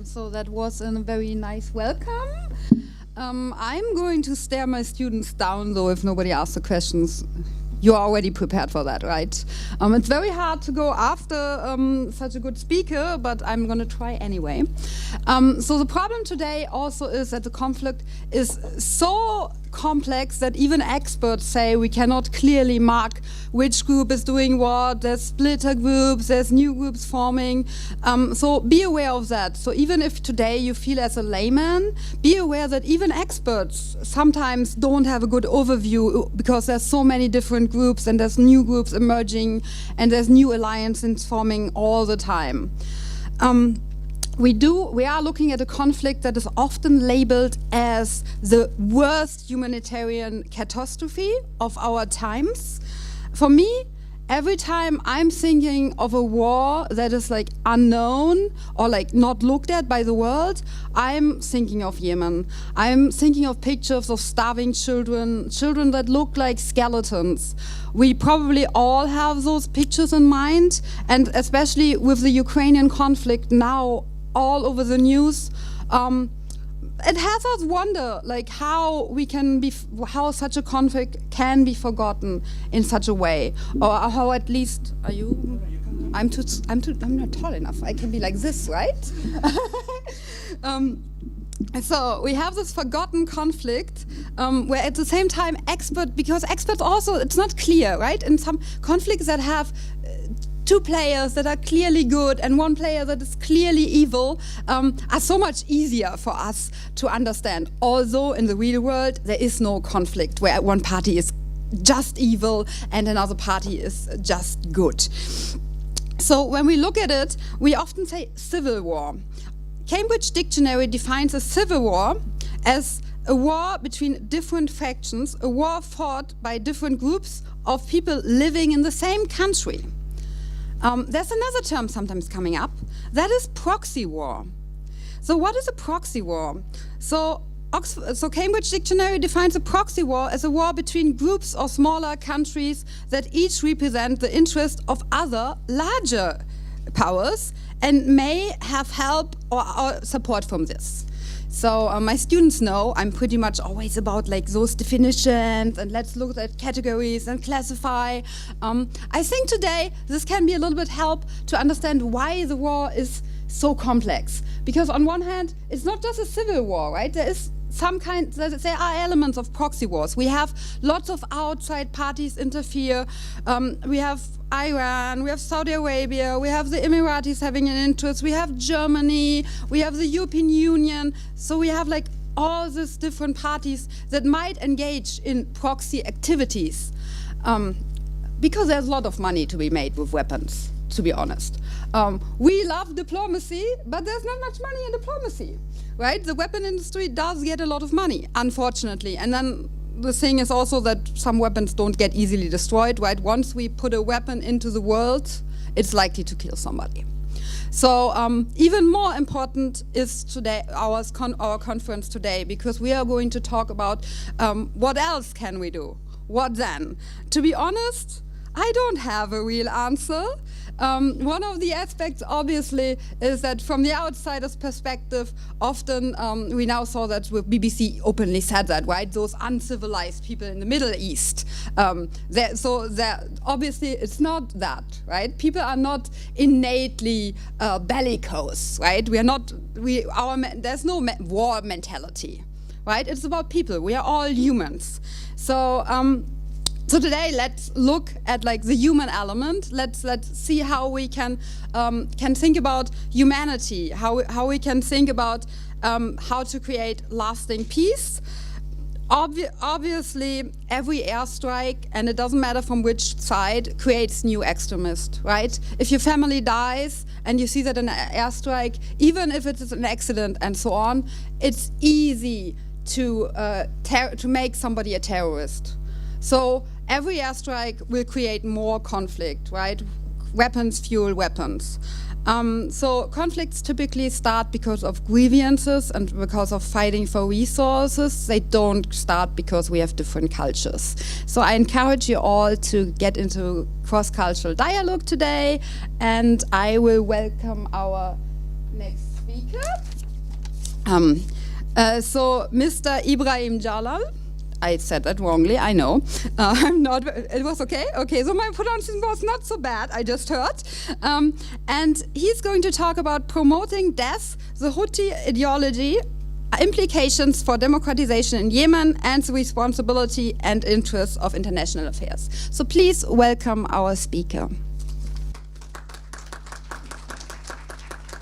So that was a very nice welcome. I'm going to stare my students down, though, if nobody asks the questions. You're already prepared for that, right? It's very hard to go after such a good speaker, but I'm going to try anyway. So the problem today also is that the conflict is so complex that even experts say we cannot clearly mark which group is doing what. There's splitter groups, there's new groups forming. So be aware of that. So even if today you feel as a layman, be aware that even experts sometimes don't have a good overview because there's so many different groups and there's new groups emerging and there's new alliances forming all the time. We are looking at a conflict that is often labeled as the worst humanitarian catastrophe of our times. For me, every time I'm thinking of a war that is like unknown or like not looked at by the world, I'm thinking of Yemen. I'm thinking of pictures of starving children that look like skeletons. We probably all have those pictures in mind, and especially with the Ukrainian conflict now all over the news, it has us wonder like how such a conflict can be forgotten in such a way, or how at least I'm not tall enough. I can be like this, right? So we have this forgotten conflict where at the same time because experts also, it's not clear, right? In some conflicts that have two players that are clearly good and one player that is clearly evil are so much easier for us to understand. Although in the real world there is no conflict where one party is just evil and another party is just good. So when we look at it, we often say civil war. Cambridge Dictionary defines a civil war as a war between different factions, a war fought by different groups of people living in the same country. There's another term sometimes coming up, that is proxy war. So what is a proxy war? So Cambridge Dictionary defines a proxy war as a war between groups or smaller countries that each represent the interest of other larger powers and may have help or support from this. So my students know I'm pretty much always about like those definitions and let's look at categories and classify. I think today this can be a little bit help to understand why the war is so complex. Because on one hand, it's not just a civil war, right? There are elements of proxy wars. We have lots of outside parties interfere. We have Iran, we have Saudi Arabia, we have the Emiratis having an interest, we have Germany, we have the European Union. So we have like all these different parties that might engage in proxy activities because there's a lot of money to be made with weapons, to be honest. We love diplomacy, but there's not much money in diplomacy, right? The weapon industry does get a lot of money, unfortunately. And then the thing is also that some weapons don't get easily destroyed, right? Once we put a weapon into the world, it's likely to kill somebody. So even more important is today our conference today, because we are going to talk about what else can we do? What then? To be honest, I don't have a real answer. One of the aspects, obviously, is that from the outsider's perspective, often we now saw that with BBC openly said that, right? Those uncivilized people in the Middle East. Obviously, it's not that, right? People are not innately bellicose, right? There's no war mentality, right? It's about people. We are all humans. So today, let's look at like the human element. Let's see how we can think about humanity, how we can think about how to create lasting peace. Obviously, every airstrike, and it doesn't matter from which side, creates new extremists, right? If your family dies and you see that an airstrike, even if it is an accident and so on, it's easy to make somebody a terrorist. So every airstrike will create more conflict, right? Weapons fuel weapons. So conflicts typically start because of grievances and because of fighting for resources. They don't start because we have different cultures. So I encourage you all to get into cross-cultural dialogue today, and I will welcome our next speaker. So Mr. Ibrahim Jalal, I said that wrongly, I know. I'm not, it was okay? Okay, so my pronunciation was not so bad, I just heard. And he's going to talk about promoting death, the Houthi ideology, implications for democratization in Yemen, and the responsibility and interests of international affairs. So please welcome our speaker.